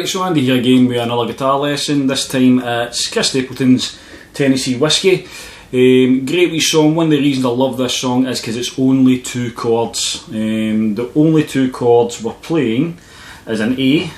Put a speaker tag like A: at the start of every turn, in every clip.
A: Right, so Andy here again with another guitar lesson. This time it's Chris Stapleton's Tennessee Whiskey. Great wee song. One of the reasons I love this song is because it's only two chords. The only two chords we're playing is an A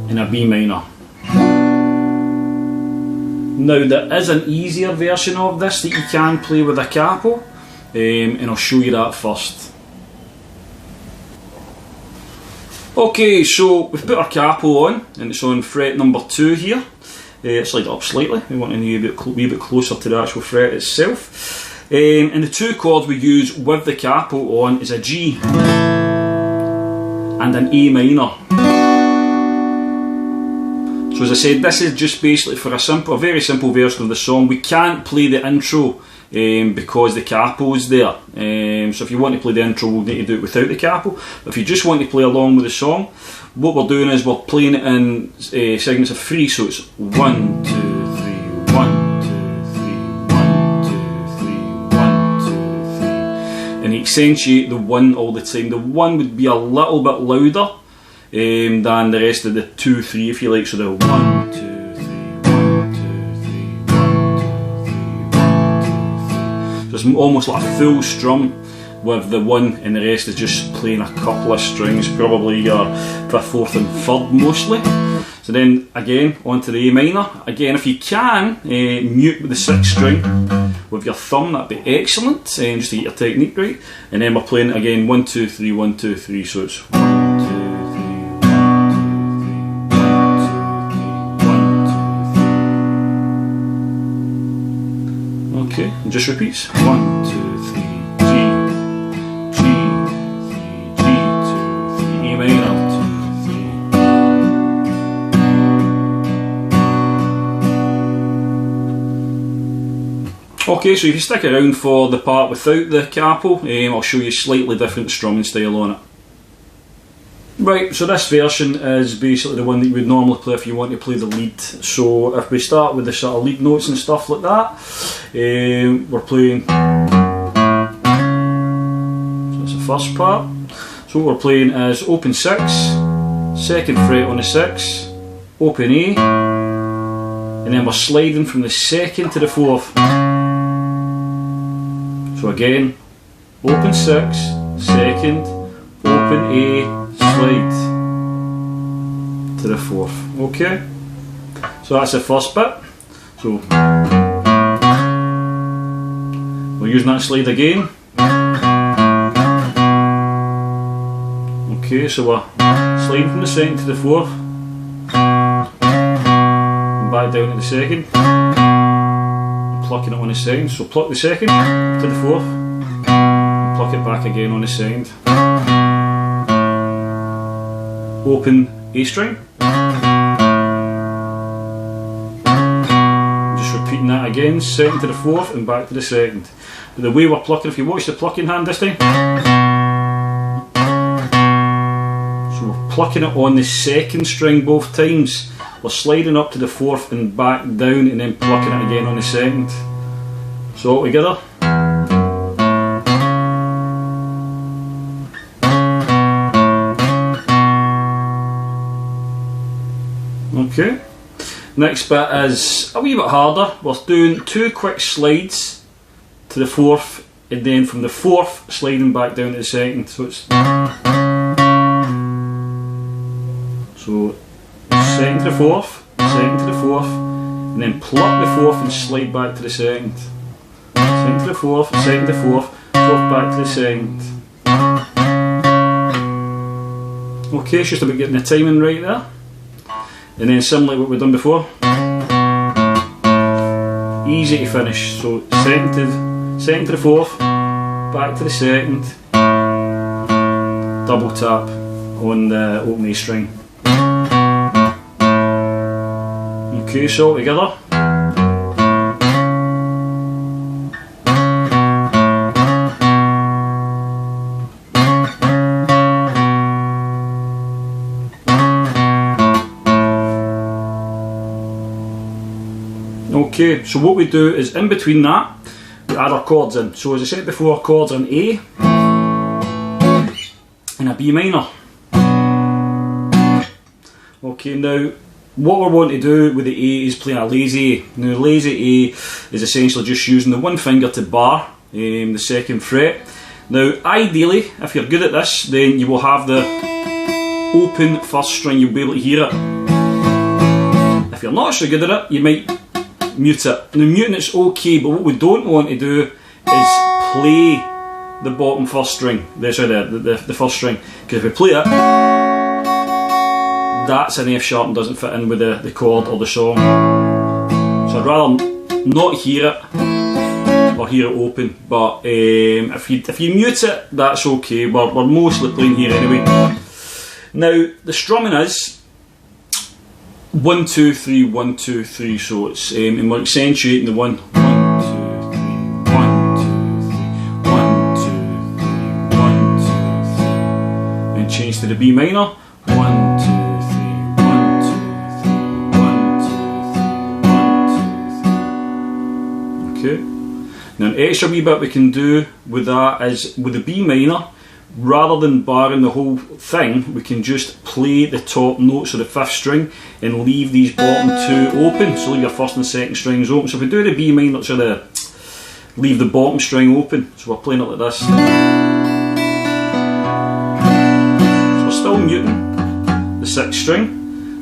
A: and a B minor. Now there is an easier version of this that you can play with a capo, and I'll show you that first. Okay, so we've put our capo on and it's on fret number 2 here. Slide it up slightly, we want to be a wee bit closer to the actual fret itself. And the two chords we use with the capo on is a G and an A minor. So as I said, this is just basically for a very simple version of the song. We can't play the intro because the capo's there. So if you want to play the intro, we'll need to do it without the capo. But if you just want to play along with the song, what we're doing is we're playing it in segments of 3. So it's 1, 2, 3, 1, 2, 3, 1, 2, 3, 1, 2, 3. And you accentuate the 1 all the time. The 1 would be a little bit louder than the rest of the 2, 3 if you like. So the 1, 2, 3, 1, 2, 3, 1, 2, 3, 1, 2, 3. So it's almost like a full strum with the 1 and the rest is just playing a couple of strings, probably your 5th, 4th and 3rd mostly. So then again onto the A minor. Again, if you can mute with the 6th string with your thumb, that'd be excellent, just to get your technique right. And then we're playing again 1, 2, 3, 1, 2, 3. So it's 1, 2, 3, 1, 2, 3, 1, 2, 3. Okay, and just repeats. 1, 2, 3, G, G, 3, G, 2, 3, A minor, 2, 3. Okay, so if you stick around for the part without the capo, I'll show you a slightly different strumming style on it. Right, so this version is basically the one that you would normally play if you want to play the lead. So if we start with the sort of lead notes and stuff like that, we're playing, so that's the first part. So what we're playing is open 6, 2nd fret on the 6, open A, and then we're sliding from the 2nd to the 4th. So again, open 6, 2nd, open A, slide to the 4th. Okay, so that's the first bit. So we're using that slide again. Okay, so we're sliding from the 2nd to the 4th and back down to the 2nd, plucking it on the 2nd. So pluck the 2nd to the 4th and pluck it back again on the 2nd. Open A string. Just repeating that again, 2nd to the 4th and back to the 2nd. But the way we're plucking, if you watch the plucking hand this time, so we're plucking it on the 2nd string both times. We're sliding up to the 4th and back down and then plucking it again on the 2nd. So all together. Okay, next bit is a wee bit harder. We're doing 2 quick slides to the 4th and then from the 4th sliding back down to the 2nd. So it's 2nd to the 4th, 2nd to the 4th, and then pluck the 4th and slide back to the 2nd. 2nd to the 4th, 2nd to the 4th, 4th back to the 2nd. Okay, it's just about getting the timing right there. And then similar to what we've done before, easy to finish. So 2nd to the 4th, back to the 2nd, double tap on the open A string. Okay, so all together. Okay, so what we do is in between that, we add our chords in. So as I said before, chords are an A and a B minor. Okay, now what we're wanting to do with the A is playing a lazy A. Now lazy A is essentially just using the one finger to bar the 2nd fret. Now ideally, if you're good at this, then you will have the open 1st string, you'll be able to hear it. If you're not so good at it, you might mute it. Now muting it's okay, but what we don't want to do is play the bottom 1st string, the 1st string, because if we play it, that's an F sharp and doesn't fit in with the chord or the song. So I'd rather not hear it or hear it open, but if you mute it, that's okay. We're mostly playing here anyway. Now the strumming is 1 2 3 1 2 3, so it's and we're accentuating the 1 1 2 3 1 2 3 1 2 3 1 2 3, and change to the B minor. 1 2 3 1 2 3 1 2 3 1 2 3. Okay. Now an extra wee bit we can do with that is with the B minor, rather than barring the whole thing, we can just play the top notes of the 5th string and leave these bottom 2 open. So leave your 1st and 2nd strings open. So if we do the B minor, leave the bottom string open. So we're playing it like this. So we're still muting the 6th string.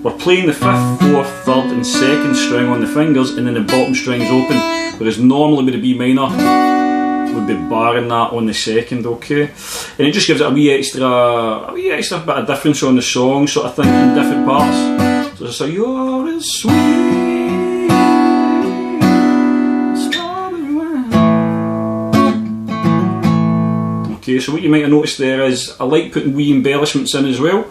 A: We're playing the 5th, 4th, 3rd and 2nd string on the fingers, and then the bottom string's open. Whereas normally with the B minor, we'd be barring that on the 2nd, okay? And it just gives it a wee extra bit of difference on the song, sort of thing, in different parts. So it's like, you're as sweet as strawberry wine. Okay, so what you might have noticed there is I like putting wee embellishments in as well.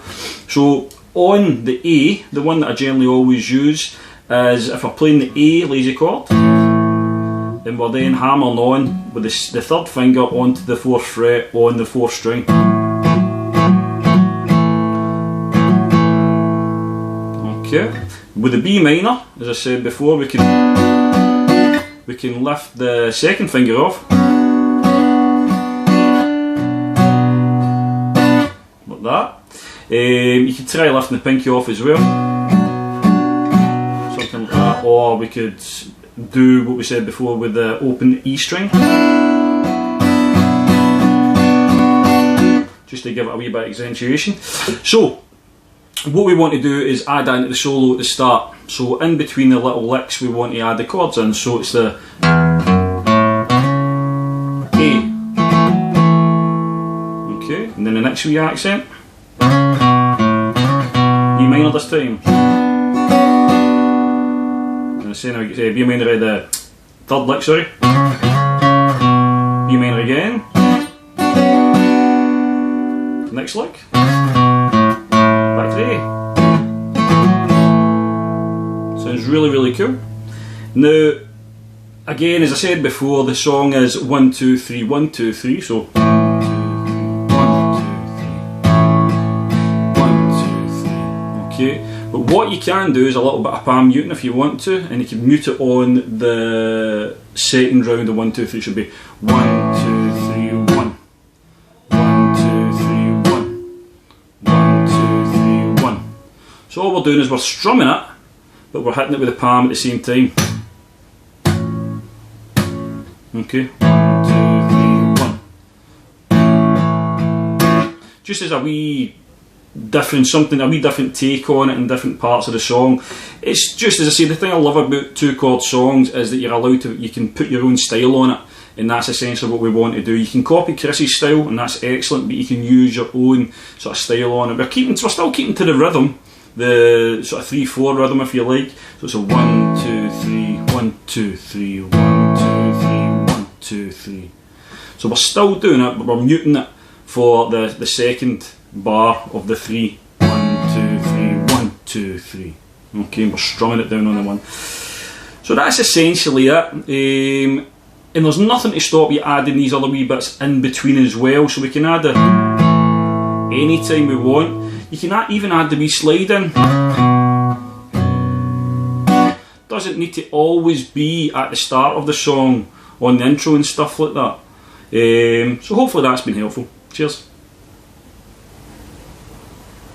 A: So on the A, the one that I generally always use is if I'm playing the A lazy chord, then we're then hammering on with the 3rd finger onto the 4th fret on the 4th string. Okay. With the B minor, as I said before, we can lift the 2nd finger off, like that. You could try lifting the pinky off as well, something like that, or we could do what we said before with the open E string, just to give it a wee bit of accentuation. So what we want to do is add into the solo at the start. So in between the little licks we want to add the chords in. So it's the A, okay, and then the next wee accent, E minor this time. Say now, B minor at the 3rd lick, sorry. B minor again. Next lick. Back to A. Sounds really, really cool. Now, again, as I said before, the song is 1 2 3 1 2 3. So 1 2 3 1 2 3. Okay. But what you can do is a little bit of palm muting if you want to, and you can mute it on the 2nd round of 1 2 3. It should be 1 2 3 1 1 2 3 1 1 2 3 1. So all we're doing is we're strumming it, but we're hitting it with the palm at the same time. Okay, 1 2 3 1. Just as a wee different take on it in different parts of the song. It's just, as I say, the thing I love about 2-chord songs is that you're allowed to, you can put your own style on it, and that's essentially what we want to do. You can copy Chris's style, and that's excellent, but you can use your own sort of style on it. We're still keeping to the rhythm, the sort of 3/4 rhythm if you like. So it's a 1 2 3 1 2 3 1 2 3 1 2 3. So we're still doing it, but we're muting it for the 2nd bar of the 3. 1 2 3 1 2 3. Okay, we're strumming it down on the 1. So that's essentially it. And there's nothing to stop you adding these other wee bits in between as well. So we can add it anytime we want. You can even add the wee slide in. Doesn't need to always be at the start of the song on the intro and stuff like that. So hopefully that's been helpful. Cheers.